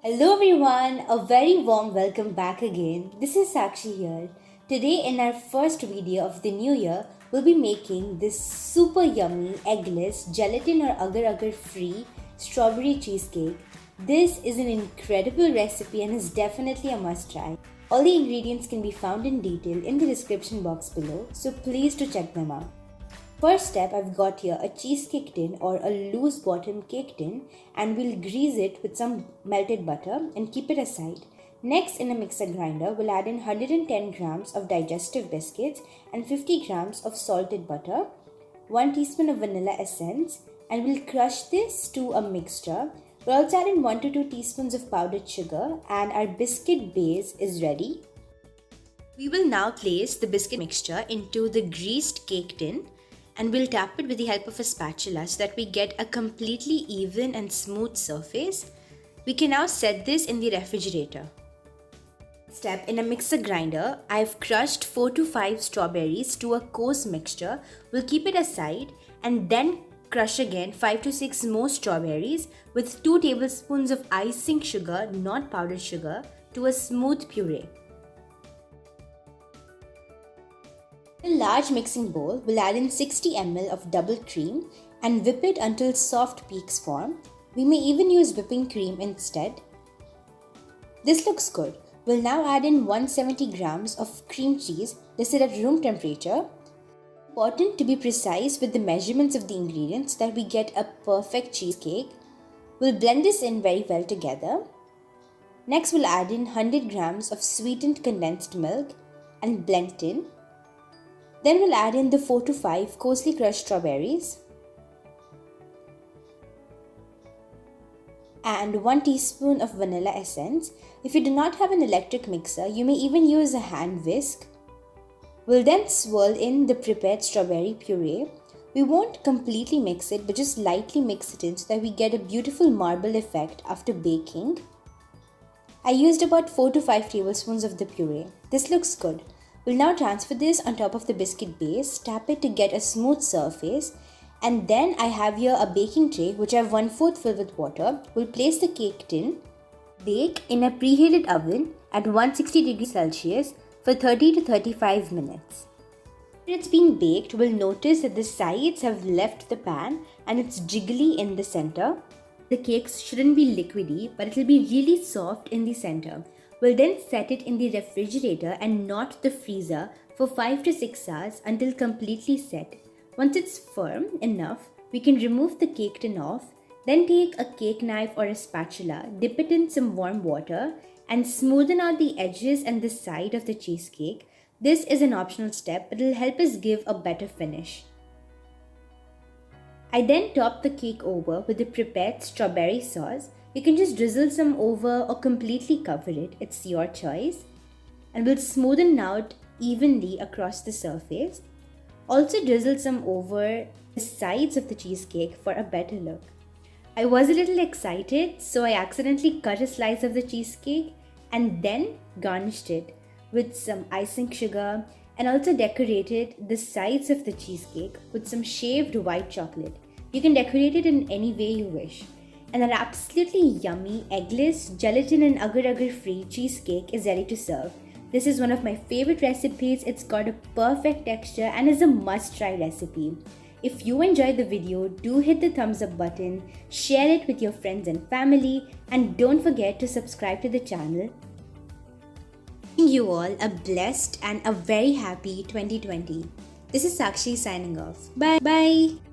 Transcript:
Hello everyone, a very warm welcome back again. This is Sakshi here. Today in our first video of the new year, we'll be making this super yummy eggless gelatin or agar-agar free strawberry cheesecake. This is an incredible recipe and is definitely a must try. All the ingredients can be found in detail in the description box below, so please do check them out. First step, I've got here a cheesecake tin or a loose bottom cake tin, and we'll grease it with some melted butter and keep it aside. Next, in a mixer grinder, we'll add in 110 grams of digestive biscuits and 50 grams of salted butter, 1 teaspoon of vanilla essence, and we'll crush this to a mixture. We'll also add in 1 to 2 teaspoons of powdered sugar, and our biscuit base is ready. We will now place the biscuit mixture into the greased cake tin, and we'll tap it with the help of a spatula so that we get a completely even and smooth surface. We can now set this in the refrigerator. Step, in a mixer grinder, I've crushed 4 to 5 strawberries to a coarse mixture. We'll keep it aside and then crush again 5 to 6 more strawberries with 2 tablespoons of icing sugar, not powdered sugar, to a smooth puree. In a large mixing bowl, we'll add in 60 ml of double cream and whip it until soft peaks form. We may even use whipping cream instead. This looks good. We'll now add in 170 grams of cream cheese. This is at room temperature. Important to be precise with the measurements of the ingredients so that we get a perfect cheesecake. We'll blend this in very well together. Next, we'll add in 100 grams of sweetened condensed milk and blend it in. Then we'll add in the 4 to 5 coarsely crushed strawberries and 1 teaspoon of vanilla essence. If you do not have an electric mixer, you may even use a hand whisk. We'll then swirl in the prepared strawberry puree. We won't completely mix it, but just lightly mix it in so that we get a beautiful marble effect after baking. I used about 4 to 5 tablespoons of the puree. This looks good. We'll now transfer this on top of the biscuit base, tap it to get a smooth surface, and then I have here a baking tray which I have 1/4 filled with water. We'll place the cake tin, bake in a preheated oven at 160 degrees Celsius for 30 to 35 minutes. After it's been baked, we'll notice that the sides have left the pan and it's jiggly in the center. The cakes shouldn't be liquidy, but it'll be really soft in the center. We'll then set it in the refrigerator and not the freezer for 5 to 6 hours until completely set. Once it's firm enough, we can remove the cake tin off, then take a cake knife or a spatula, dip it in some warm water, and smoothen out the edges and the side of the cheesecake. This is an optional step, but it'll help us give a better finish. I then top the cake over with the prepared strawberry sauce. You can just drizzle some over or completely cover it, it's your choice. And we'll smoothen out evenly across the surface. Also drizzle some over the sides of the cheesecake for a better look. I was a little excited, so I accidentally cut a slice of the cheesecake and then garnished it with some icing sugar and also decorated the sides of the cheesecake with some shaved white chocolate. You can decorate it in any way you wish. And our absolutely yummy eggless gelatin and agar-agar free cheesecake is ready to serve. This is one of my favorite recipes. It's got a perfect texture and is a must-try recipe. If you enjoyed the video, do hit the thumbs up button, share it with your friends and family, and don't forget to subscribe to the channel. Wishing you all a blessed and a very happy 2020. This is Sakshi signing off. Bye. Bye.